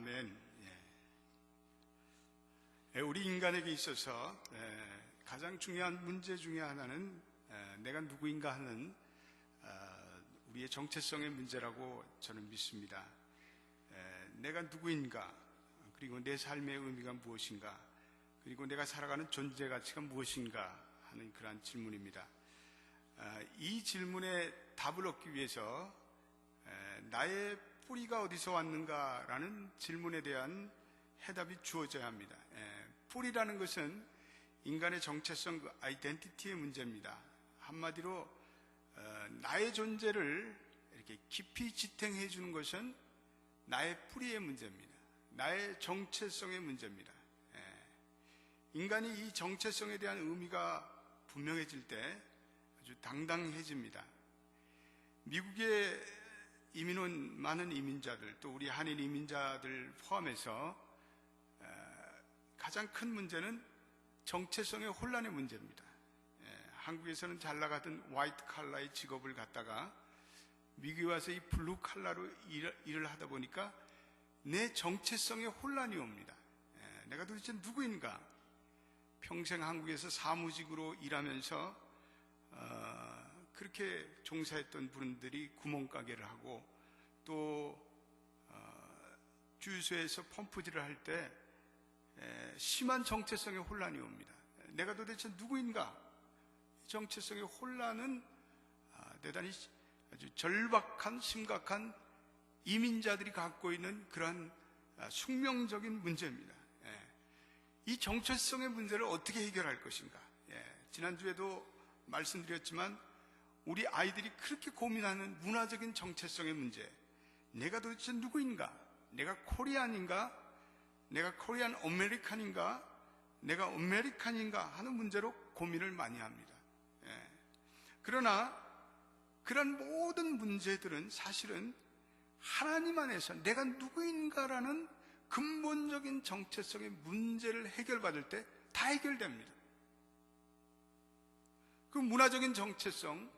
아멘. 우리 인간에게 있어서 가장 중요한 문제 중에 하나는 내가 누구인가 하는 우리의 정체성의 문제라고 저는 믿습니다. 내가 누구인가, 그리고 내 삶의 의미가 무엇인가, 그리고 내가 살아가는 존재 가치가 무엇인가 하는 그러한 질문입니다. 이 질문에 답을 얻기 위해서 나의 뿌리가 어디서 왔는가라는 질문에 대한 해답이 주어져야 합니다. 뿌리라는 것은 인간의 정체성, 그 아이덴티티의 문제입니다. 한마디로 나의 존재를 이렇게 깊이 지탱해 주는 것은 나의 뿌리의 문제입니다. 나의 정체성의 문제입니다. 인간이 이 정체성에 대한 의미가 분명해질 때 아주 당당해집니다. 미국에 이민 온 많은 이민자들, 또 우리 한인 이민자들 포함해서 가장 큰 문제는 정체성의 혼란의 문제입니다. 한국에서는 잘 나가던 화이트 칼라의 직업을 갖다가 미국에 와서 이 블루 칼라로 일을 하다 보니까 내 정체성의 혼란이 옵니다. 내가 도대체 누구인가? 평생 한국에서 사무직으로 일하면서 그렇게 종사했던 분들이 구멍가게를 하고 또 주유소에서 펌프질을 할 때 심한 정체성의 혼란이 옵니다. 내가 도대체 누구인가? 정체성의 혼란은 대단히 아주 절박한 심각한 이민자들이 갖고 있는 그러한 숙명적인 문제입니다. 이 정체성의 문제를 어떻게 해결할 것인가? 지난주에도 말씀드렸지만 우리 아이들이 그렇게 고민하는 문화적인 정체성의 문제, 내가 도대체 누구인가? 내가 코리안인가? 내가 코리안 아메리칸인가? 내가 아메리칸인가? 하는 문제로 고민을 많이 합니다. 그러나 그런 모든 문제들은 사실은 하나님 안에서 내가 누구인가라는 근본적인 정체성의 문제를 해결받을 때 다 해결됩니다. 그 문화적인 정체성,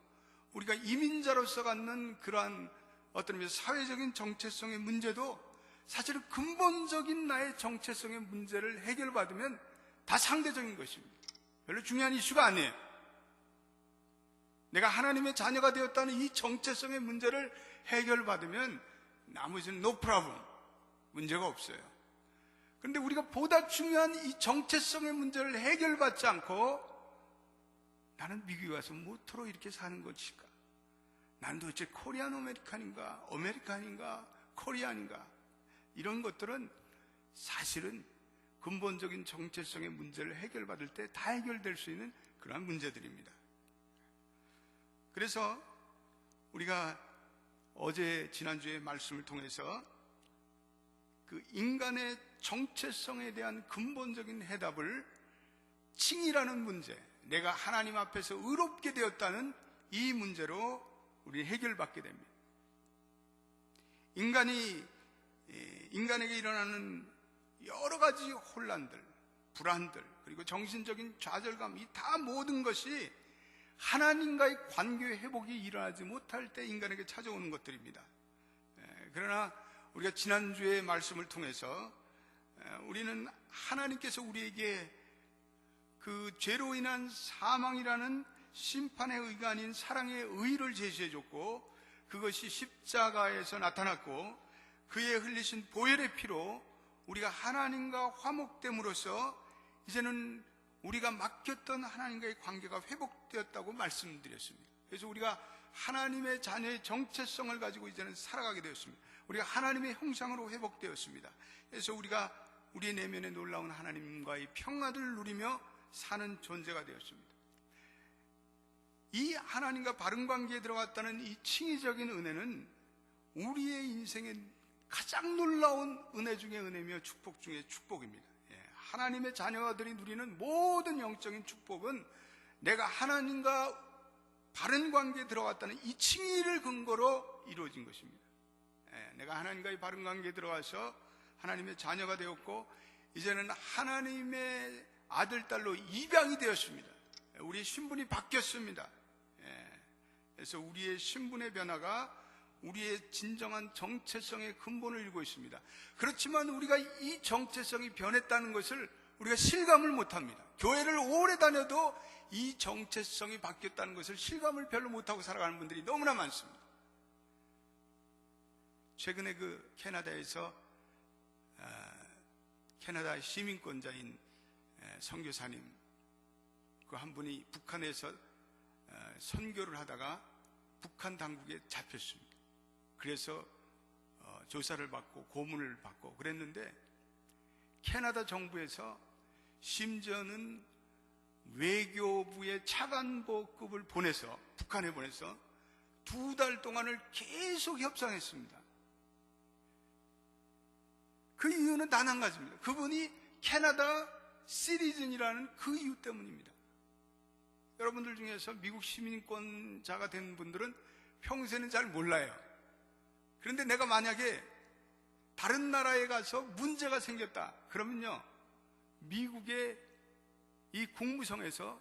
우리가 이민자로서 갖는 그러한 어떤 의미에서 사회적인 정체성의 문제도 사실은 근본적인 나의 정체성의 문제를 해결받으면 다 상대적인 것입니다. 별로 중요한 이슈가 아니에요. 내가 하나님의 자녀가 되었다는 이 정체성의 문제를 해결받으면 나머지는 no problem, 문제가 없어요. 그런데 우리가 보다 중요한 이 정체성의 문제를 해결받지 않고 나는 미국에 와서 뭐토록 이렇게 사는 것일까? 난 도대체 코리안 아메리칸인가? 아메리칸인가? 코리안인가? 이런 것들은 사실은 근본적인 정체성의 문제를 해결받을 때 다 해결될 수 있는 그러한 문제들입니다. 그래서 우리가 어제 지난주에 말씀을 통해서 그 인간의 정체성에 대한 근본적인 해답을 칭의라는 문제, 내가 하나님 앞에서 의롭게 되었다는 이 문제로 우리 해결받게 됩니다. 인간에게 일어나는 여러 가지 혼란들, 불안들, 그리고 정신적인 좌절감, 이 다 모든 것이 하나님과의 관계 회복이 일어나지 못할 때 인간에게 찾아오는 것들입니다. 그러나 우리가 지난주의 말씀을 통해서 우리는 하나님께서 우리에게 그 죄로 인한 사망이라는 심판의 의가 아닌 사랑의 의를 제시해줬고, 그것이 십자가에서 나타났고 그의 흘리신 보혈의 피로 우리가 하나님과 화목됨으로써 이제는 우리가 맡겼던 하나님과의 관계가 회복되었다고 말씀드렸습니다. 그래서 우리가 하나님의 자녀의 정체성을 가지고 이제는 살아가게 되었습니다. 우리가 하나님의 형상으로 회복되었습니다. 그래서 우리가 우리의 내면에 놀라운 하나님과의 평화를 누리며 사는 존재가 되었습니다. 이 하나님과 바른 관계에 들어갔다는 이 칭의적인 은혜는 우리의 인생의 가장 놀라운 은혜 중의 은혜며 축복 중의 축복입니다. 하나님의 자녀들이 누리는 모든 영적인 축복은 내가 하나님과 바른 관계에 들어갔다는 이 칭의를 근거로 이루어진 것입니다. 내가 하나님과의 바른 관계에 들어가서 하나님의 자녀가 되었고 이제는 하나님의 아들, 딸로 입양이 되었습니다. 우리의 신분이 바뀌었습니다. 그래서 우리의 신분의 변화가 우리의 진정한 정체성의 근본을 이루고 있습니다. 그렇지만 우리가 이 정체성이 변했다는 것을 우리가 실감을 못합니다. 교회를 오래 다녀도 이 정체성이 바뀌었다는 것을 실감을 별로 못하고 살아가는 분들이 너무나 많습니다. 최근에 그 캐나다에서 캐나다 시민권자인 선교사님 그 한 분이 북한에서 선교를 하다가 북한 당국에 잡혔습니다. 그래서 조사를 받고 고문을 받고 그랬는데 캐나다 정부에서 심지어는 외교부의 차관보급을 보내서 북한에 보내서 2달 동안을 계속 협상했습니다. 그 이유는 단 한 가지입니다. 그분이 캐나다 시리즌이라는 그 이유 때문입니다. 여러분들 중에서 미국 시민권자가 된 분들은 평소에는 잘 몰라요. 그런데 내가 만약에 다른 나라에 가서 문제가 생겼다 그러면요, 미국의 이 국무성에서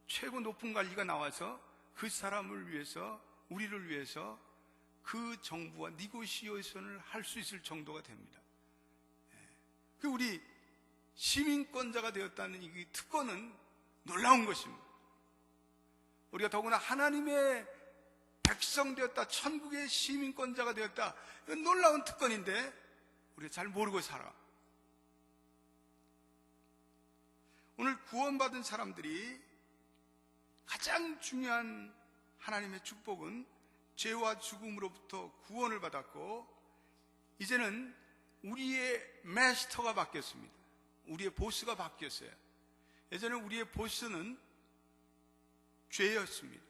최고 높은 관리가 나와서 그 사람을 위해서, 우리를 위해서 그 정부와 니고시에이션을 할 수 있을 정도가 됩니다. 우리 시민권자가 되었다는 이 특권은 놀라운 것입니다. 우리가 더구나 하나님의 백성 되었다, 천국의 시민권자가 되었다, 이건 놀라운 특권인데 우리가 잘 모르고 살아. 오늘 구원받은 사람들이 가장 중요한 하나님의 축복은 죄와 죽음으로부터 구원을 받았고, 이제는 우리의 마스터가 바뀌었습니다. 우리의 보스가 바뀌었어요. 예전에 우리의 보스는 죄였습니다.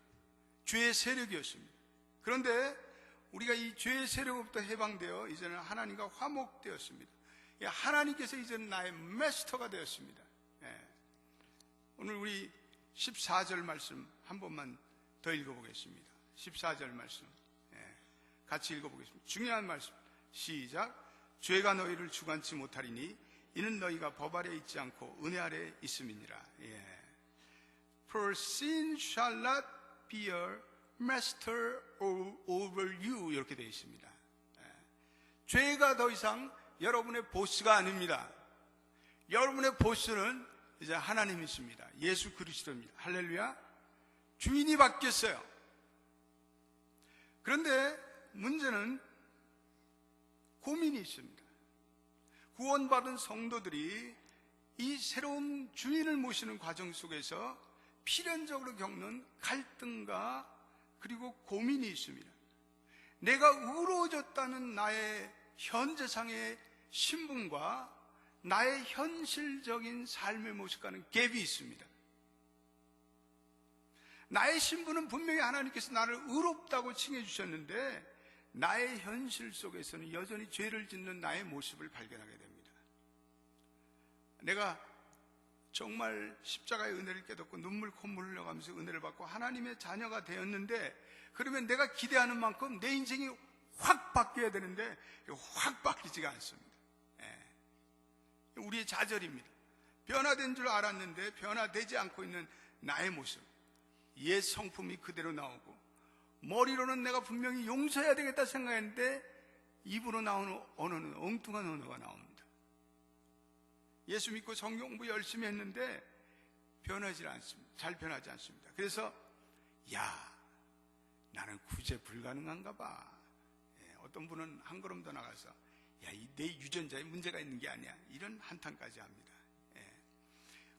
죄의 세력이었습니다. 그런데 우리가 이 죄의 세력으로부터 해방되어 이제는 하나님과 화목되었습니다. 하나님께서 이제는 나의 마스터가 되었습니다. 오늘 우리 14절 말씀 한 번만 더 읽어보겠습니다. 14절 말씀 같이 읽어보겠습니다. 중요한 말씀. 시작. 죄가 너희를 주관치 못하리니 이는 너희가 법 아래 있지 않고 은혜 아래 있음이니라. For sin shall not be a master over you, 이렇게 되어 있습니다. 죄가 더 이상 여러분의 보스가 아닙니다. 여러분의 보스는 이제 하나님이십니다. 예수 그리스도입니다. 할렐루야. 주인이 바뀌었어요. 그런데 문제는 고민이 있습니다. 구원받은 성도들이 이 새로운 주인을 모시는 과정 속에서 필연적으로 겪는 갈등과 그리고 고민이 있습니다. 내가 의로워졌다는 나의 현재상의 신분과 나의 현실적인 삶의 모습과는 갭이 있습니다. 나의 신분은 분명히 하나님께서 나를 의롭다고 칭해 주셨는데 나의 현실 속에서는 여전히 죄를 짓는 나의 모습을 발견하게 됩니다. 내가 정말 십자가의 은혜를 깨닫고 눈물 콧물 흘려가면서 은혜를 받고 하나님의 자녀가 되었는데, 그러면 내가 기대하는 만큼 내 인생이 확 바뀌어야 되는데 확 바뀌지가 않습니다. 우리의 좌절입니다. 변화된 줄 알았는데 변화되지 않고 있는 나의 모습, 옛 성품이 그대로 나오고, 머리로는 내가 분명히 용서해야 되겠다 생각했는데 입으로 나오는 언어는 엉뚱한 언어가 나옵니다. 예수 믿고 성경 공부 열심히 했는데 변하지 않습니다. 잘 변하지 않습니다. 그래서 나는 구제 불가능한가 봐. 어떤 분은 한 걸음 더 나가서 내 유전자에 문제가 있는 게 아니야, 이런 한탄까지 합니다.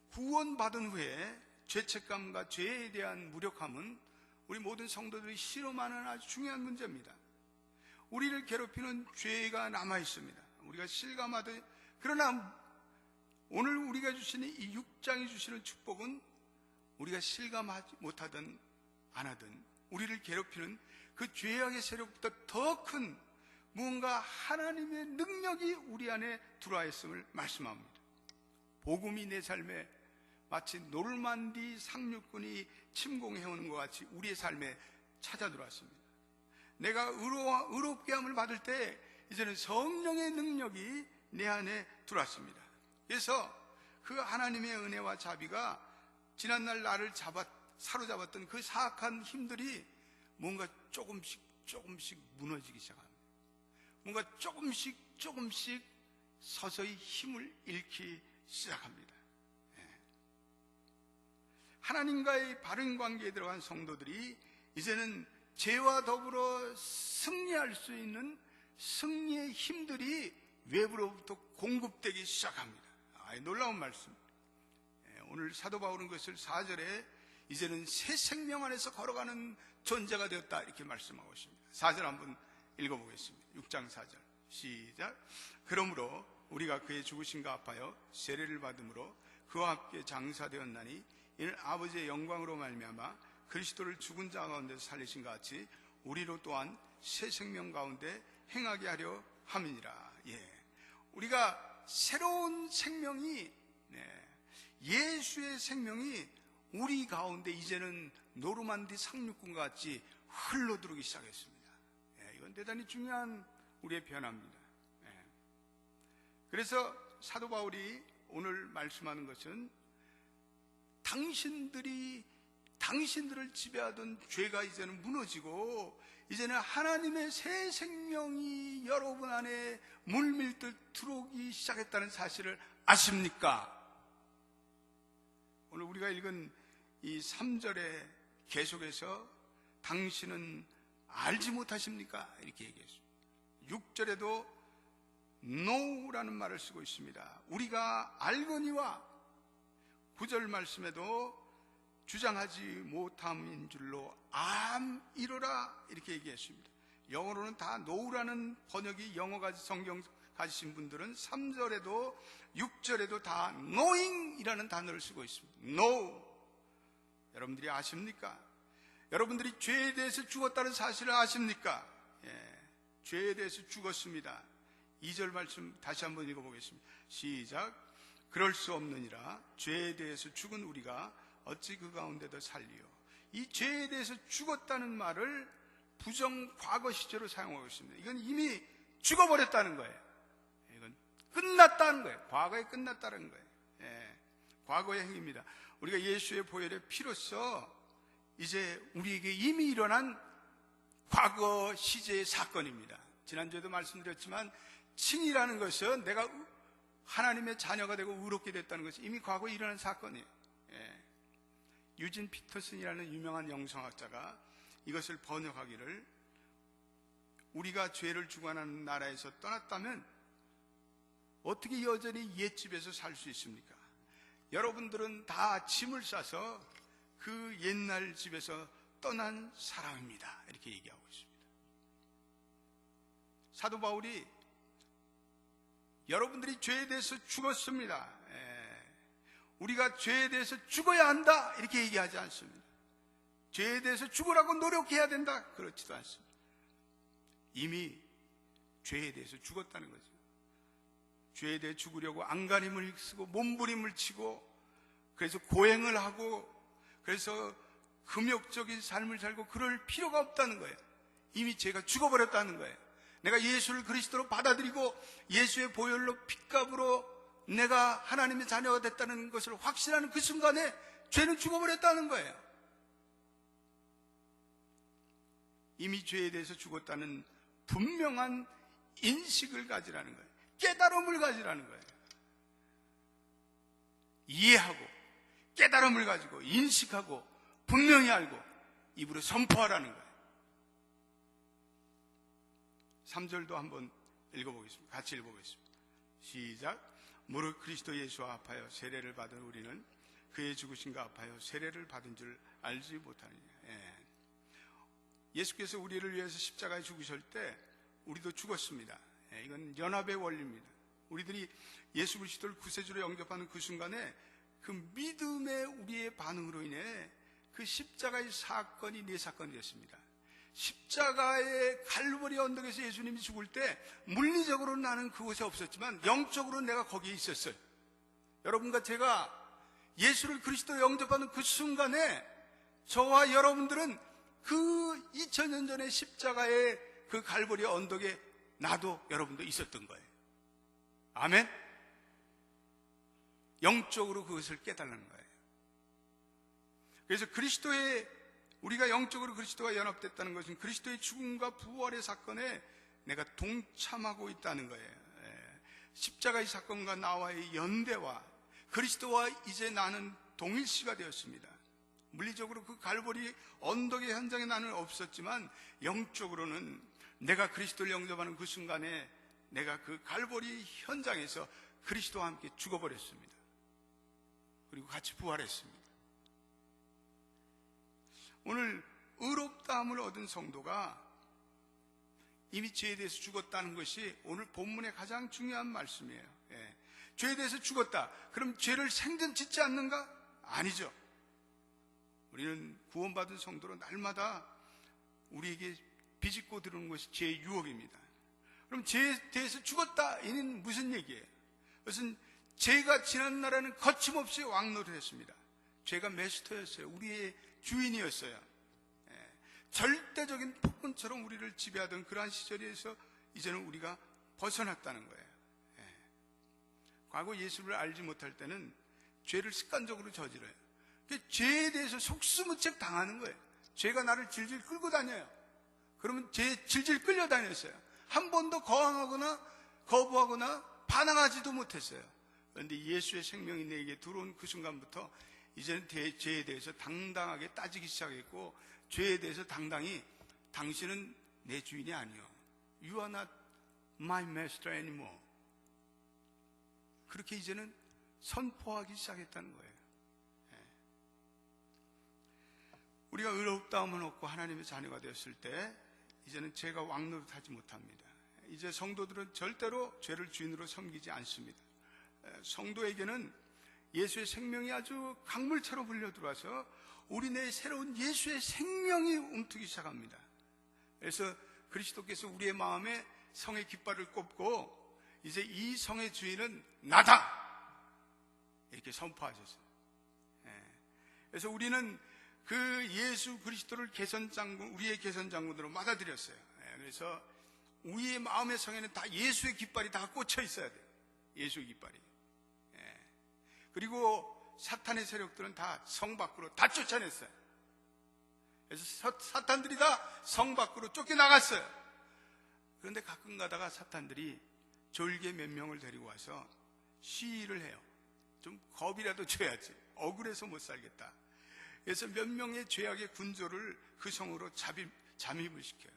구원받은 후에 죄책감과 죄에 대한 무력함은 우리 모든 성도들이 실험하는 아주 중요한 문제입니다. 우리를 괴롭히는 죄가 남아 있습니다. 우리가 실감하듯. 그러나 오늘 우리가 주시는 이 6장이 주시는 축복은 우리가 실감하지 못하든 안 하든 우리를 괴롭히는 그 죄악의 세력보다 더 큰 무언가 하나님의 능력이 우리 안에 들어와 있음을 말씀합니다. 복음이 내 삶에 마치 노르만디 상륙군이 침공해오는 것 같이 우리의 삶에 찾아 들어왔습니다. 내가 의롭게 함을 받을 때 이제는 성령의 능력이 내 안에 들어왔습니다. 그래서 그 하나님의 은혜와 자비가 지난날 나를 사로잡았던 그 사악한 힘들이 뭔가 조금씩 조금씩 무너지기 시작합니다. 뭔가 조금씩 서서히 힘을 잃기 시작합니다. 하나님과의 바른 관계에 들어간 성도들이 이제는 죄와 더불어 승리할 수 있는 승리의 힘들이 외부로부터 공급되기 시작합니다. 놀라운 말씀. 오늘 사도 바울은 그것을 4절에 이제는 새 생명 안에서 걸어가는 존재가 되었다 이렇게 말씀하고 있습니다. 4절 한번 읽어보겠습니다. 6장 4절 시작. 그러므로 우리가 그의 죽으심과 합하여 세례를 받음으로 그와 함께 장사되었나니 이는 아버지의 영광으로 말미암아 그리스도를 죽은 자 가운데서 살리신 것 같이 우리로 또한 새 생명 가운데 행하게 하려 함이니라. 우리가 새로운 생명이, 예수의 생명이 우리 가운데 이제는 노르만디 상륙군과 같이 흘러들어오기 시작했습니다. 이건 대단히 중요한 우리의 변화입니다. 그래서 사도 바울이 오늘 말씀하는 것은 당신들을 지배하던 죄가 이제는 무너지고 이제는 하나님의 새 생명이 여러분 안에 물밀듯 들어오기 시작했다는 사실을 아십니까? 오늘 우리가 읽은 이 3절에 계속해서 당신은 알지 못하십니까? 이렇게 얘기했습니다. 6절에도 know라는 말을 쓰고 있습니다. 우리가 알거니와 9절 말씀에도 주장하지 못함인 줄로 암이로라 이렇게 얘기했습니다. 영어로는 다 know라는 번역이 영어 성경 가지신 분들은 3절에도 6절에도 다 knowing이라는 단어를 쓰고 있습니다. know. 여러분들이 아십니까? 여러분들이 죄에 대해서 죽었다는 사실을 아십니까? 죄에 대해서 죽었습니다. 2절 말씀 다시 한번 읽어보겠습니다. 시작. 그럴 수 없느니라 죄에 대해서 죽은 우리가 어찌 그 가운데도 살리요. 이 죄에 대해서 죽었다는 말을 부정 과거 시제로 사용하고 있습니다. 이건 이미 죽어버렸다는 거예요. 이건 끝났다는 거예요. 과거에 끝났다는 거예요. 과거의 행위입니다. 우리가 예수의 보혈의 피로써 이제 우리에게 이미 일어난 과거 시제의 사건입니다. 지난주에도 말씀드렸지만 칭이라는 것은 내가 하나님의 자녀가 되고 의롭게 됐다는 것이 이미 과거에 일어난 사건이에요. 유진 피터슨이라는 유명한 영성학자가 이것을 번역하기를 우리가 죄를 주관하는 나라에서 떠났다면 어떻게 여전히 옛집에서 살 수 있습니까? 여러분들은 다 짐을 싸서 그 옛날 집에서 떠난 사람입니다. 이렇게 얘기하고 있습니다. 사도 바울이 여러분들이 죄에 대해서 죽었습니다. 우리가 죄에 대해서 죽어야 한다 이렇게 얘기하지 않습니다. 죄에 대해서 죽으라고 노력해야 된다 그렇지도 않습니다. 이미 죄에 대해서 죽었다는 거죠. 죄에 대해 죽으려고 안간힘을 쓰고 몸부림을 치고 그래서 고행을 하고 그래서 금욕적인 삶을 살고 그럴 필요가 없다는 거예요. 이미 죄가 죽어버렸다는 거예요. 내가 예수를 그리스도로 받아들이고 예수의 보혈로 핏값으로 내가 하나님의 자녀가 됐다는 것을 확신하는 그 순간에 죄는 죽어버렸다는 거예요. 이미 죄에 대해서 죽었다는 분명한 인식을 가지라는 거예요. 깨달음을 가지라는 거예요. 이해하고 깨달음을 가지고 인식하고 분명히 알고 입으로 선포하라는 거예요. 3절도 한번 읽어보겠습니다. 같이 읽어보겠습니다. 시작. 무릇 그리스도 예수와 합하여 세례를 받은 우리는 그의 죽으심과 합하여 세례를 받은 줄 알지 못하느냐. 예수께서 우리를 위해서 십자가에 죽으실 때 우리도 죽었습니다. 이건 연합의 원리입니다. 우리들이 예수 그리스도를 구세주로 영접하는 그 순간에 그 믿음의 우리의 반응으로 인해 그 십자가의 사건이 내 사건이 됐습니다. 십자가의 갈보리 언덕에서 예수님이 죽을 때 물리적으로 나는 그곳에 없었지만 영적으로 내가 거기에 있었어요. 여러분과 제가 예수를 그리스도로 영접하는 그 순간에 저와 여러분들은 그 2000년 전에 십자가의 그 갈보리 언덕에 나도 여러분도 있었던 거예요. 아멘? 영적으로 그것을 깨달는 거예요. 그래서 그리스도의 우리가 영적으로 그리스도와 연합됐다는 것은 그리스도의 죽음과 부활의 사건에 내가 동참하고 있다는 거예요. 십자가의 사건과 나와의 연대와 그리스도와 이제 나는 동일시가 되었습니다. 물리적으로 그 갈보리 언덕의 현장에 나는 없었지만 영적으로는 내가 그리스도를 영접하는 그 순간에 내가 그 갈보리 현장에서 그리스도와 함께 죽어버렸습니다. 그리고 같이 부활했습니다. 오늘 의롭다함을 얻은 성도가 이미 죄에 대해서 죽었다는 것이 오늘 본문의 가장 중요한 말씀이에요. 죄에 대해서 죽었다. 그럼 죄를 생전 짓지 않는가? 아니죠. 우리는 구원받은 성도로 날마다 우리에게 비집고 들어오는 것이 죄의 유혹입니다. 그럼 죄에 대해서 죽었다. 이는 무슨 얘기예요? 그것은 죄가 지난 날에는 거침없이 왕노를 했습니다. 죄가 메스터였어요. 우리의 주인이었어요. 절대적인 폭군처럼 우리를 지배하던 그러한 시절에서 이제는 우리가 벗어났다는 거예요. 과거 예수를 알지 못할 때는 죄를 습관적으로 저질러요. 죄에 대해서 속수무책 당하는 거예요. 죄가 나를 질질 끌고 다녀요. 그러면 죄에 질질 끌려 다녔어요. 한 번도 거부하거나 반항하지도 못했어요. 그런데 예수의 생명이 내게 들어온 그 순간부터 이제는 죄에 대해서 당당하게 따지기 시작했고, 죄에 대해서 당당히 당신은 내 주인이 아니요, You are not my master anymore. 그렇게 이제는 선포하기 시작했다는 거예요. 우리가 의롭다함을 얻고 하나님의 자녀가 되었을 때 이제는 죄가 왕노릇하지 못합니다. 이제 성도들은 절대로 죄를 주인으로 섬기지 않습니다. 성도에게는 예수의 생명이 아주 강물처럼 흘려들어와서 우리 내에 새로운 예수의 생명이 움트기 시작합니다. 그래서 그리스도께서 우리의 마음에 성의 깃발을 꼽고 이제 이 성의 주인은 나다! 이렇게 선포하셨어요. 그래서 우리는 그 예수 그리스도를 우리의 개선장군으로 받아들였어요. 그래서 우리의 마음의 성에는 다 예수의 깃발이 다 꽂혀 있어야 돼요. 예수의 깃발이. 그리고 사탄의 세력들은 다 성 밖으로 다 쫓아냈어요. 그래서 사탄들이 다 성 밖으로 쫓겨나갔어요. 그런데 가끔 가다가 사탄들이 졸개 몇 명을 데리고 와서 시위를 해요. 좀 겁이라도 줘야지. 억울해서 못 살겠다. 그래서 몇 명의 죄악의 군조를 그 성으로 잠입을 시켜요.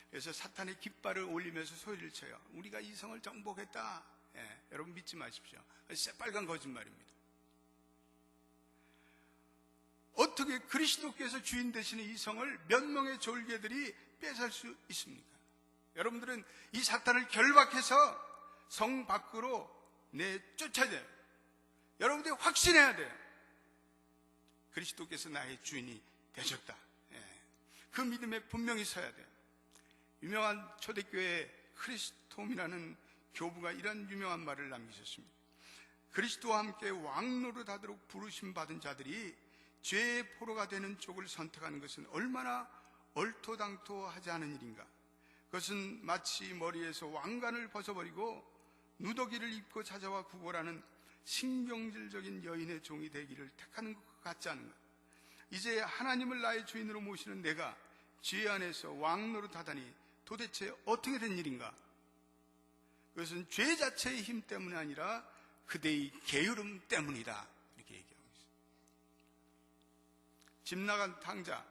그래서 사탄의 깃발을 올리면서 소리를 쳐요. 우리가 이 성을 정복했다. 여러분 믿지 마십시오. 새빨간 거짓말입니다. 어떻게 그리스도께서 주인 되시는 이 성을 몇 명의 졸개들이 뺏을 수 있습니까? 여러분들은 이 사탄을 결박해서 성 밖으로 내쫓아야 돼요. 여러분들이 확신해야 돼요. 그리스도께서 나의 주인이 되셨다. 그 믿음에 분명히 서야 돼요. 유명한 초대교회 크리스톰이라는 교부가 이런 유명한 말을 남기셨습니다. 그리스도와 함께 왕노릇하도록 부르심 받은 자들이 죄의 포로가 되는 쪽을 선택하는 것은 얼마나 얼토당토하지 않은 일인가. 그것은 마치 머리에서 왕관을 벗어버리고 누더기를 입고 찾아와 구걸하는 신경질적인 여인의 종이 되기를 택하는 것 같지 않은가. 이제 하나님을 나의 주인으로 모시는 내가 죄 안에서 왕노릇하다니 도대체 어떻게 된 일인가. 그것은 죄 자체의 힘 때문이 아니라 그대의 게으름 때문이다. 이렇게 얘기하고 있습니다. 집 나간 탕자,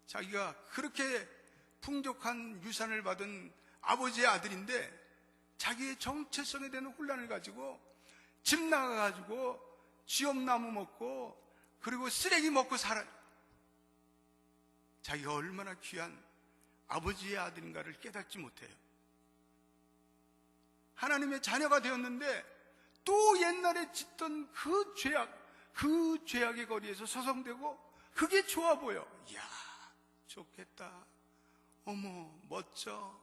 자기가 그렇게 풍족한 유산을 받은 아버지의 아들인데 자기의 정체성에 대한 혼란을 가지고 집 나가가지고 쥐엄나무 먹고 그리고 쓰레기 먹고 살아요. 자기가 얼마나 귀한 아버지의 아들인가를 깨닫지 못해요. 하나님의 자녀가 되었는데 또 옛날에 짓던 그 죄악의 거리에서 서성대고 그게 좋아 보여. 이야, 좋겠다. 어머, 멋져.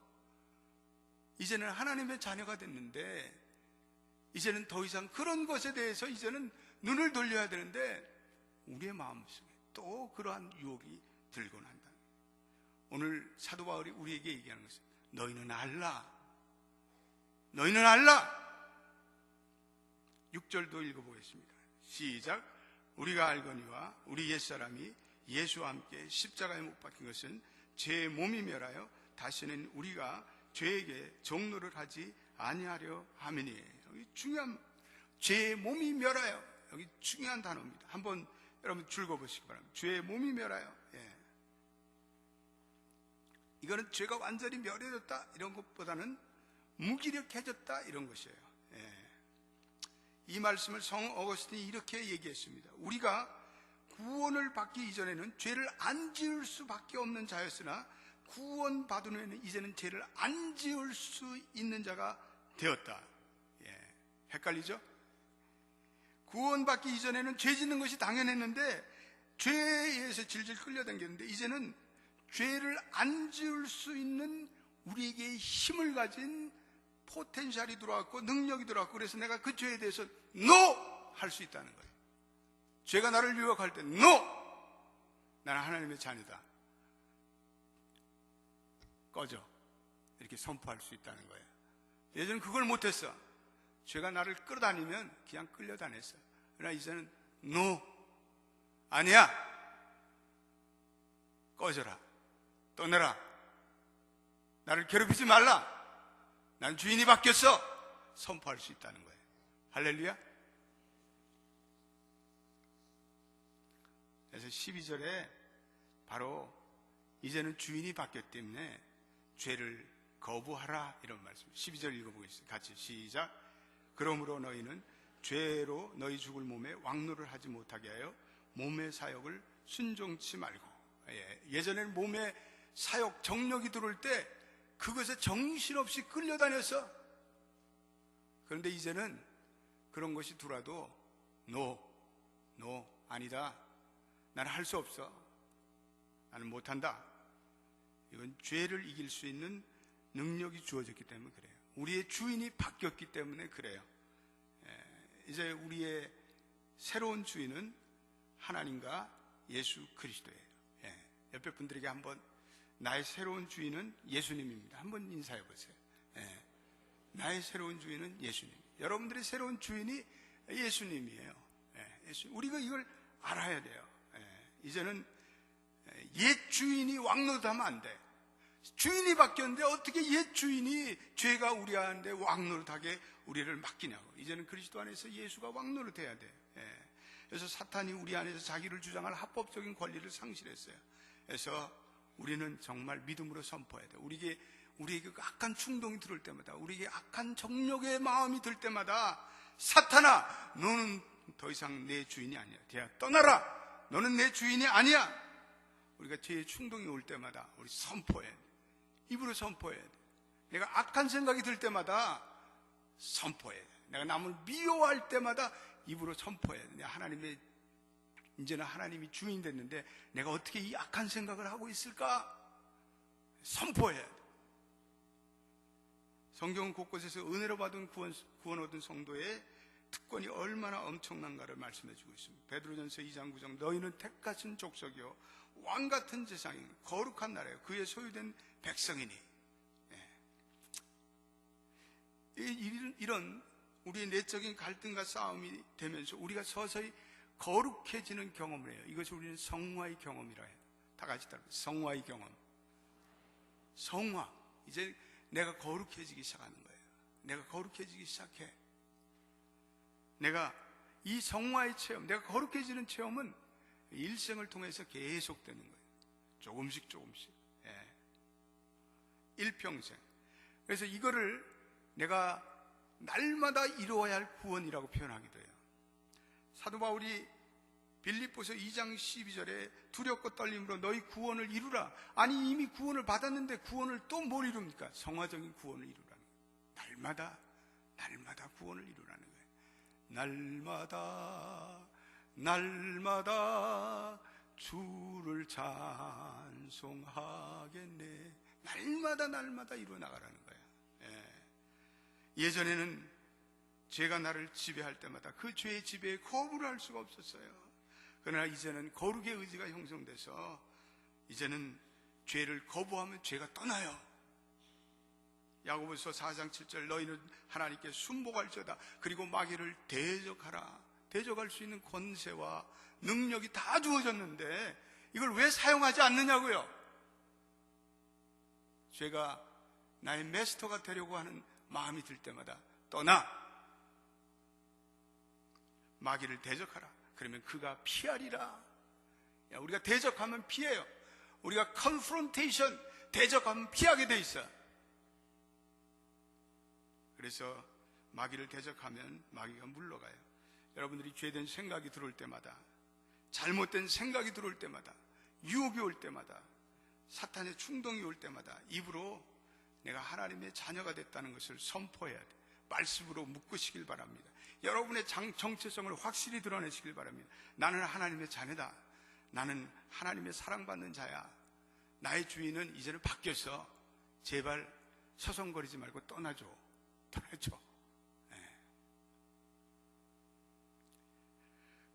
이제는 하나님의 자녀가 됐는데 이제는 더 이상 그런 것에 대해서 이제는 눈을 돌려야 되는데 우리의 마음속에 또 그러한 유혹이 들곤 한다. 오늘 사도 바울이 우리에게 얘기하는 것은 너희는 알라. 너희는 알라. 6절도 읽어보겠습니다. 시작. 우리가 알거니와 우리 옛사람이 예수와 함께 십자가에 못 박힌 것은 죄의 몸이 멸하여 다시는 우리가 죄에게 종노를 하지 아니하려 함이니. 여기 중요한, 죄의 몸이 멸하여, 여기 중요한 단어입니다. 한번 여러분 읽어보시기 바랍니다. 죄의 몸이 멸하여. 예. 이거는 죄가 완전히 멸해졌다 이런 것보다는 무기력해졌다 이런 것이에요. 예. 이 말씀을 성 어거스틴이 이렇게 얘기했습니다. 우리가 구원을 받기 이전에는 죄를 안 지을 수밖에 없는 자였으나 구원받은 후에는 이제는 죄를 안 지을 수 있는 자가 되었다. 예. 헷갈리죠? 구원받기 이전에는 죄 짓는 것이 당연했는데 죄에 의해서 질질 끌려다녔는데 이제는 죄를 안 지을 수 있는 우리에게 힘을 가진 포텐셜이 들어왔고 능력이 들어왔고 그래서 내가 그 죄에 대해서 NO! 할 수 있다는 거예요. 죄가 나를 유혹할 때 NO! 나는 하나님의 자녀다. 꺼져. 이렇게 선포할 수 있다는 거예요. 예전엔 그걸 못했어. 죄가 나를 끌어다니면 그냥 끌려다녔어. 그러나 이제는 NO! 아니야! 꺼져라. 떠내라. 나를 괴롭히지 말라. 난 주인이 바뀌었어. 선포할 수 있다는 거예요. 할렐루야. 그래서 12절에 바로 이제는 주인이 바뀌었기 때문에 죄를 거부하라 이런 말씀. 12절 읽어보겠습니다. 같이 시작. 그러므로 너희는 죄로 너희 죽을 몸에 왕노를 하지 못하게 하여 몸의 사역을 순종치 말고. 예전에는 몸에 사역 정력이 들어올 때 그것에 정신없이 끌려다녔어. 그런데 이제는 그런 것이 들어와도 NO, 아니다. 나는 할 수 없어. 나는 못한다. 이건 죄를 이길 수 있는 능력이 주어졌기 때문에 그래요. 우리의 주인이 바뀌었기 때문에 그래요. 이제 우리의 새로운 주인은 하나님과 예수 그리스도예요. 옆에 분들에게 한번 나의 새로운 주인은 예수님입니다. 한번 인사해 보세요. 나의 새로운 주인은 예수님. 여러분들의 새로운 주인이 예수님이에요. 우리가 이걸 알아야 돼요. 이제는 옛 주인이 왕노릇하면 안 돼. 주인이 바뀌었는데 어떻게 옛 주인이 죄가 우리 안에 왕노릇하게 우리를 맡기냐고. 이제는 그리스도 안에서 예수가 왕노릇해야 돼. 그래서 사탄이 우리 안에서 자기를 주장할 합법적인 권리를 상실했어요. 그래서 우리는 정말 믿음으로 선포해야 돼. 우리에게 악한 충동이 들을 때마다, 우리에게 악한 정욕의 마음이 들 때마다 사탄아, 너는 더 이상 내 주인이 아니야. 대야 떠나라. 너는 내 주인이 아니야. 우리가 죄의 충동이 올 때마다 우리 선포해야 돼. 입으로 선포해야 돼. 내가 악한 생각이 들 때마다 선포해야 돼. 내가 남을 미워할 때마다 입으로 선포해야 돼. 이제는 하나님이 주인 됐는데 내가 어떻게 이 악한 생각을 하고 있을까? 선포해야 돼. 성경 곳곳에서 은혜로 받은 구원 얻은 성도의 특권이 얼마나 엄청난가를 말씀해 주고 있습니다. 베드로전서 2장 9절 너희는 택하신 족속이요 왕같은 제사장이 거룩한 나라요 그의 소유된 백성이니. 이런 우리의 내적인 갈등과 싸움이 되면서 우리가 서서히 거룩해지는 경험을 해요. 이것이 우리는 성화의 경험이라 해요. 다 같이 따라 성화의 경험. 성화. 이제 내가 거룩해지기 시작하는 거예요. 내가 거룩해지기 시작해. 내가 이 성화의 체험, 내가 거룩해지는 체험은 일생을 통해서 계속되는 거예요. 조금씩. 일평생. 그래서 이거를 내가 날마다 이루어야 할 구원이라고 표현하기도 해요. 사도 바울이 빌립보서 2장 12절에 두렵고 떨림으로 너희 구원을 이루라. 아니 이미 구원을 받았는데 구원을 또 뭘 이룹니까? 성화적인 구원을 이루라는 거예요. 날마다 구원을 이루라는 거예요. 날마다 주를 찬송하겠네. 날마다 이루어나가라는 거예요. 예전에는 죄가 나를 지배할 때마다 그 죄의 지배에 거부를 할 수가 없었어요. 그러나 이제는 거룩의 의지가 형성돼서 이제는 죄를 거부하면 죄가 떠나요. 야고보서 4장 7절 너희는 하나님께 순복할지어다. 그리고 마귀를 대적하라. 대적할 수 있는 권세와 능력이 다 주어졌는데 이걸 왜 사용하지 않느냐고요. 죄가 나의 마스터가 되려고 하는 마음이 들 때마다 떠나, 마귀를 대적하라. 그러면 그가 피하리라. 우리가 대적하면 피해요. 우리가 컨프론테이션, 대적하면 피하게 돼 있어요. 그래서 마귀를 대적하면 마귀가 물러가요. 여러분들이 죄된 생각이 들어올 때마다, 잘못된 생각이 들어올 때마다, 유혹이 올 때마다, 사탄의 충동이 올 때마다 입으로 내가 하나님의 자녀가 됐다는 것을 선포해야 돼. 말씀으로 묶으시길 바랍니다. 여러분의 정체성을 확실히 드러내시길 바랍니다. 나는 하나님의 자녀다. 나는 하나님의 사랑받는 자야. 나의 주인은 이제는 바뀌어서 제발 서성거리지 말고 떠나줘.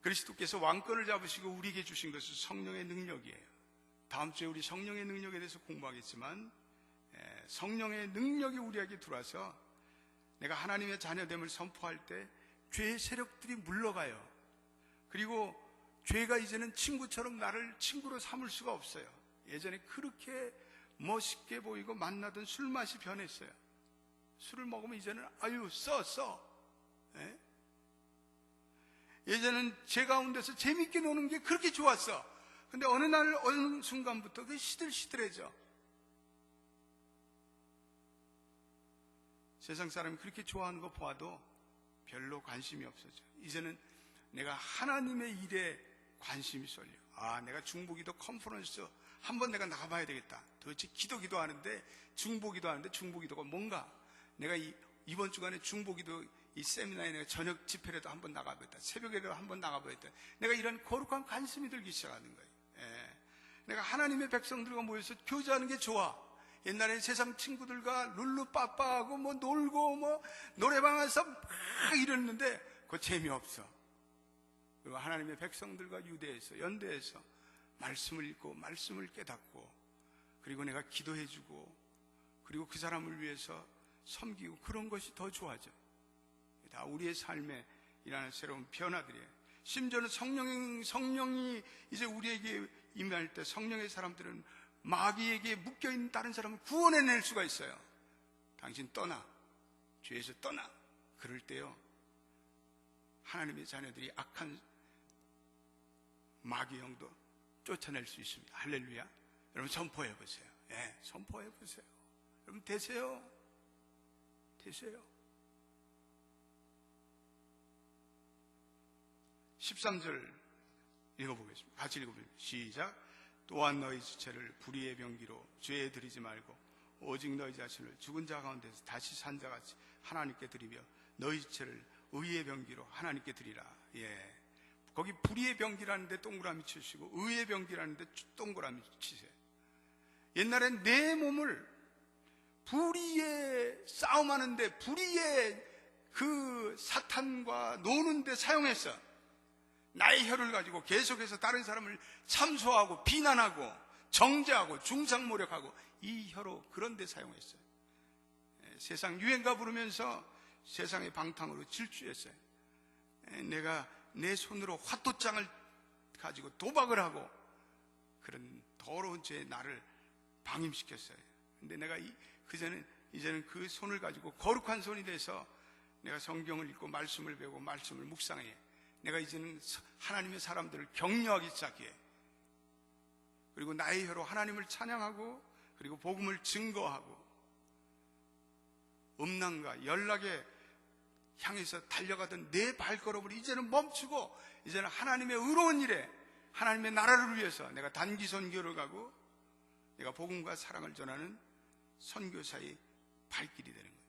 그리스도께서 왕권을 잡으시고 우리에게 주신 것은 성령의 능력이에요. 다음 주에 우리 성령의 능력에 대해서 공부하겠지만, 성령의 능력이 우리에게 들어와서 내가 하나님의 자녀됨을 선포할 때 죄의 세력들이 물러가요. 그리고 죄가 이제는 친구처럼 나를 친구로 삼을 수가 없어요. 예전에 그렇게 멋있게 보이고 만나던 술맛이 변했어요. 술을 먹으면 이제는 아유 써. 예전엔 제 가운데서 재밌게 노는 게 그렇게 좋았어. 근데 어느 순간부터 그게 시들시들해져. 세상 사람이 그렇게 좋아하는 거 보아도 별로 관심이 없어져. 이제는 내가 하나님의 일에 관심이 쏠려. 내가 중보기도 컨퍼런스 한번 내가 나가봐야 되겠다. 도대체 기도기도 하는데 중보기도 하는데 중보기도가 뭔가. 내가 이번 주간에 중보기도 이 세미나에 내가 저녁 집회라도 한번 나가보겠다. 새벽에도 한번 나가보겠다. 내가 이런 거룩한 관심이 들기 시작하는 거예요. 내가 하나님의 백성들과 모여서 교제하는 게 좋아. 옛날에 세상 친구들과 룰루빠빠하고 뭐 놀고 뭐 노래방 가서 막 이랬는데 그거 재미없어. 그리고 하나님의 백성들과 유대에서 연대해서 말씀을 읽고 말씀을 깨닫고, 그리고 내가 기도해주고, 그리고 그 사람을 위해서 섬기고, 그런 것이 더 좋아져. 다 우리의 삶에 일어나는 새로운 변화들이에요. 심지어는 성령이 이제 우리에게 임할 때 성령의 사람들은 마귀에게 묶여있는 다른 사람을 구원해낼 수가 있어요. 당신 떠나, 죄에서 떠나. 그럴 때요, 하나님의 자녀들이 악한 마귀 영도 쫓아낼 수 있습니다. 할렐루야. 여러분 선포해보세요. 선포해보세요. 여러분 되세요. 13절 읽어보겠습니다. 같이 읽어보겠습니다. 시작. 또한 너희 지체를 불의의 병기로 죄에 들이지 말고 오직 너희 자신을 죽은 자 가운데서 다시 산 자같이 하나님께 드리며 너희 지체를 의의 병기로 하나님께 드리라. 거기 불의의 병기라는데 동그라미 치시고 의의 병기라는데 동그라미 치세요. 옛날엔 내 몸을 불의의 싸움하는데, 불의의 그 사탄과 노는데 사용했어. 나의 혀를 가지고 계속해서 다른 사람을 참소하고 비난하고 정죄하고 중상모략하고 이 혀로 그런 데 사용했어요. 세상 유행가 부르면서 세상의 방탕으로 질주했어요. 내가 내 손으로 화도장을 가지고 도박을 하고 그런 더러운 죄에 나를 방임시켰어요. 근데 내가 이제는 그 손을 가지고 거룩한 손이 돼서 내가 성경을 읽고 말씀을 배우고 말씀을 묵상해. 내가 이제는 하나님의 사람들을 격려하기 시작해. 그리고 나의 혀로 하나님을 찬양하고, 그리고 복음을 증거하고, 음란과 연락에 향해서 달려가던 내 발걸음을 이제는 멈추고, 이제는 하나님의 의로운 일에, 하나님의 나라를 위해서 내가 단기 선교를 가고, 내가 복음과 사랑을 전하는 선교사의 발길이 되는 거예요.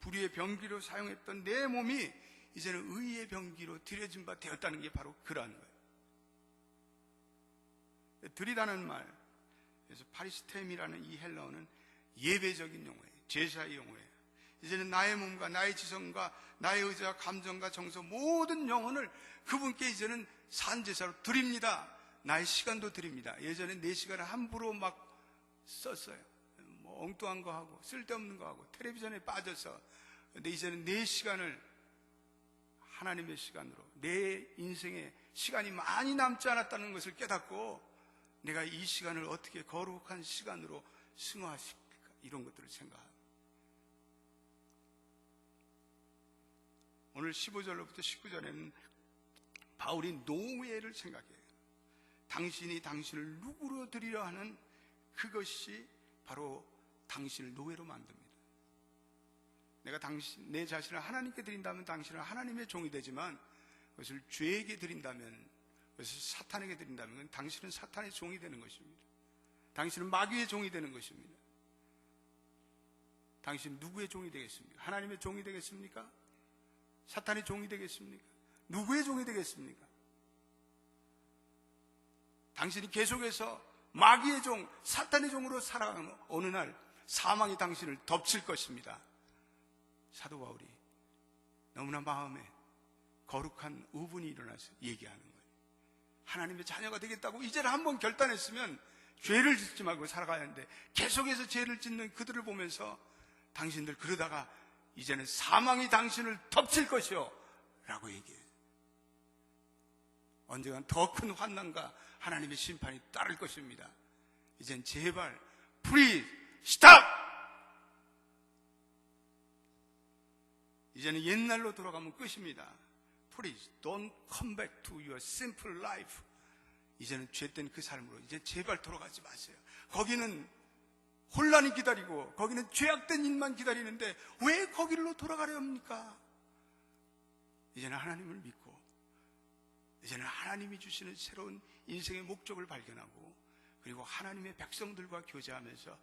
불의의 병기로 사용했던 내 몸이 이제는 의의 병기로 들여진 바 되었다는 게 바로 그러한 거예요. 드리다는 말, 그래서 파리스템이라는 이 헬라어는 예배적인 용어예요. 제사의 용어예요. 이제는 나의 몸과 나의 지성과 나의 의지와 감정과 정서, 모든 영혼을 그분께 이제는 산제사로 드립니다. 나의 시간도 드립니다. 예전에 내 시간을 함부로 막 썼어요. 뭐 엉뚱한 거 하고 쓸데없는 거 하고 텔레비전에 빠져서. 근데 이제는 내 시간을 하나님의 시간으로, 내 인생에 시간이 많이 남지 않았다는 것을 깨닫고 내가 이 시간을 어떻게 거룩한 시간으로 승화시킬까? 이런 것들을 생각합니다. 오늘 15절로부터 19절에는 바울이 노예를 생각해요. 당신이 당신을 누구로 드리려 하는 그것이 바로 당신을 노예로 만듭니다. 내가 내 자신을 하나님께 드린다면 당신은 하나님의 종이 되지만, 그것을 죄에게 드린다면, 그것을 사탄에게 드린다면 당신은 사탄의 종이 되는 것입니다. 당신은 마귀의 종이 되는 것입니다. 당신은 누구의 종이 되겠습니까? 하나님의 종이 되겠습니까? 사탄의 종이 되겠습니까? 누구의 종이 되겠습니까? 당신이 계속해서 마귀의 종, 사탄의 종으로 살아가면 어느 날 사망이 당신을 덮칠 것입니다. 사도 바울이 너무나 마음에 거룩한 우분이 일어나서 얘기하는 거예요. 하나님의 자녀가 되겠다고 이제는 한번 결단했으면 죄를 짓지 말고 살아가야 하는데, 계속해서 죄를 짓는 그들을 보면서 당신들 그러다가 이제는 사망이 당신을 덮칠 것이요 라고 얘기해요. 언젠간 더 큰 환난과 하나님의 심판이 따를 것입니다. 이젠 제발 Please stop! 이제는 옛날로 돌아가면 끝입니다. Please don't come back to your simple life. 이제는 죄된 그 삶으로 이제 제발 돌아가지 마세요. 거기는 혼란이 기다리고 거기는 죄악된 일만 기다리는데 왜 거기로 돌아가려 합니까? 이제는 하나님을 믿고 이제는 하나님이 주시는 새로운 인생의 목적을 발견하고, 그리고 하나님의 백성들과 교제하면서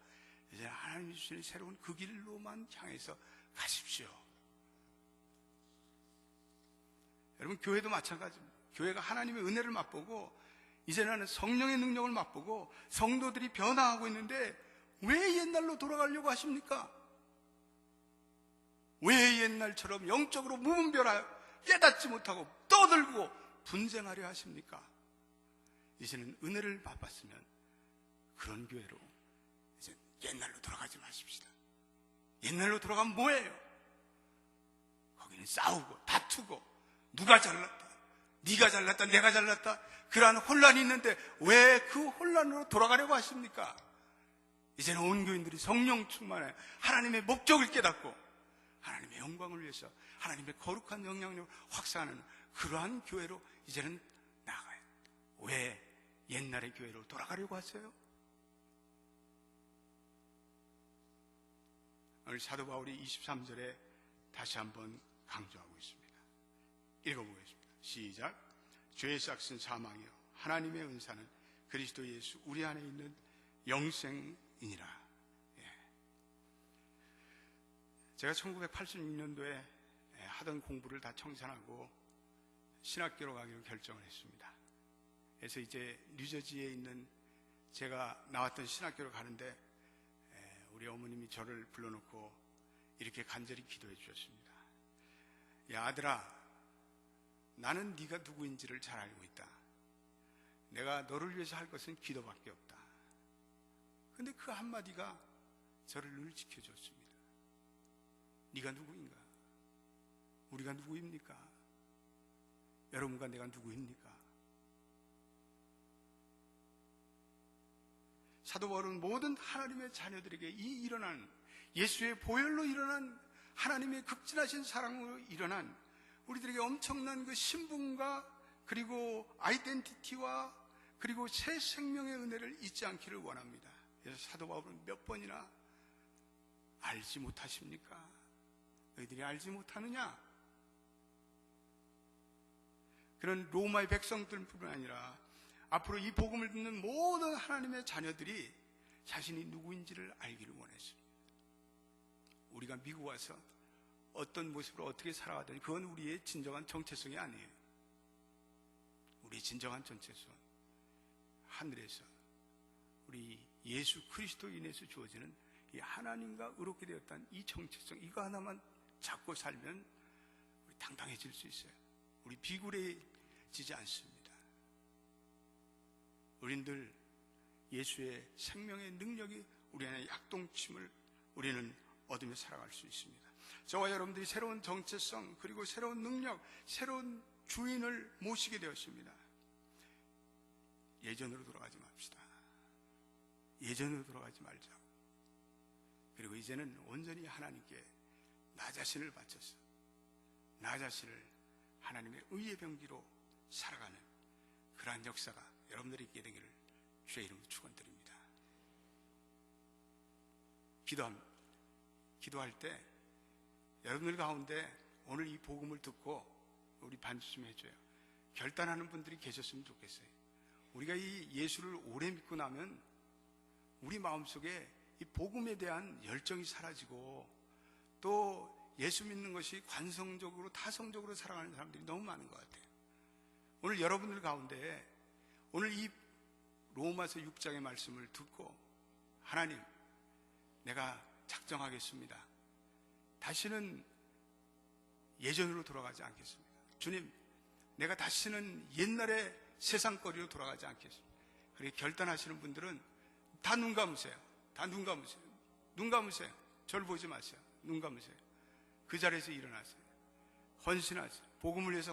이제 하나님이 주시는 새로운 그 길로만 향해서 가십시오. 여러분, 교회도 마찬가지입니다. 교회가 하나님의 은혜를 맛보고 이제는 성령의 능력을 맛보고 성도들이 변화하고 있는데 왜 옛날로 돌아가려고 하십니까? 왜 옛날처럼 영적으로 무분별하여 깨닫지 못하고 떠들고 분쟁하려 하십니까? 이제는 은혜를 맛봤으면 그런 교회로 이제 옛날로 돌아가지 마십시다. 옛날로 돌아가면 뭐예요? 거기는 싸우고 다투고 누가 잘났다, 네가 잘났다, 내가 잘났다, 그러한 혼란이 있는데 왜 그 혼란으로 돌아가려고 하십니까? 이제는 온 교인들이 성령 충만해 하나님의 목적을 깨닫고 하나님의 영광을 위해서 하나님의 거룩한 영향력을 확산하는 그러한 교회로 이제는 나아가요. 왜 옛날의 교회로 돌아가려고 하세요? 오늘 사도 바울이 23절에 다시 한번 강조하고 있습니다. 읽어보겠습니다. 시작. 죄의 싹은 사망이요 하나님의 은사는 그리스도 예수 우리 안에 있는 영생이니라. 제가 1986년도에 하던 공부를 다 청산하고 신학교로 가기로 결정을 했습니다. 그래서 이제 뉴저지에 있는 제가 나왔던 신학교로 가는데 우리 어머님이 저를 불러놓고 이렇게 간절히 기도해 주셨습니다. 야, 아들아, 나는 네가 누구인지를 잘 알고 있다. 내가 너를 위해서 할 것은 기도밖에 없다. 근데 그 한마디가 저를 늘 지켜줬습니다. 네가 누구인가? 우리가 누구입니까? 여러분과 내가 누구입니까? 사도 바울은 모든 하나님의 자녀들에게 이 일어난 예수의 보혈로 일어난 하나님의 극진하신 사랑으로 일어난 우리들에게 엄청난 그 신분과 그리고 아이덴티티와 그리고 새 생명의 은혜를 잊지 않기를 원합니다. 그래서 사도 바울은 몇 번이나 알지 못하십니까? 너희들이 알지 못하느냐? 그런 로마의 백성들뿐 아니라 앞으로 이 복음을 듣는 모든 하나님의 자녀들이 자신이 누구인지를 알기를 원했습니다. 우리가 미국 와서 어떤 모습으로 어떻게 살아가든 그건 우리의 진정한 정체성이 아니에요. 우리의 진정한 정체성은 하늘에서 우리 예수 그리스도 인해서 주어지는 이 하나님과 의롭게 되었다는 이 정체성, 이거 하나만 잡고 살면 우리 당당해질 수 있어요. 우리 비굴해지지 않습니다. 우리들 예수의 생명의 능력이 우리 안에 약동침을 우리는 얻으며 살아갈 수 있습니다. 저와 여러분들이 새로운 정체성 그리고 새로운 능력, 새로운 주인을 모시게 되었습니다. 예전으로 돌아가지 맙시다. 예전으로 돌아가지 말자. 그리고 이제는 온전히 하나님께 나 자신을 바쳐서 나 자신을 하나님의 의의 병기로 살아가는 그러한 역사가 여러분들이 있게 되기를 주의 이름으로 축원드립니다. 기도할 때 여러분들 가운데 오늘 이 복음을 듣고 우리 반주 좀 해줘요. 결단하는 분들이 계셨으면 좋겠어요. 우리가 이 예수를 오래 믿고 나면 우리 마음속에 이 복음에 대한 열정이 사라지고 또 예수 믿는 것이 관성적으로 타성적으로 살아가는 사람들이 너무 많은 것 같아요. 오늘 여러분들 가운데 오늘 이 로마서 6장의 말씀을 듣고 하나님, 내가 작정하겠습니다. 다시는 예전으로 돌아가지 않겠습니다. 주님, 내가 다시는 옛날의 세상거리로 돌아가지 않겠습니다. 그렇게 결단하시는 분들은 다 눈 감으세요. 다 눈 감으세요. 눈 감으세요. 저를 보지 마세요. 눈 감으세요. 그 자리에서 일어나세요. 헌신하세요. 복음을 위해서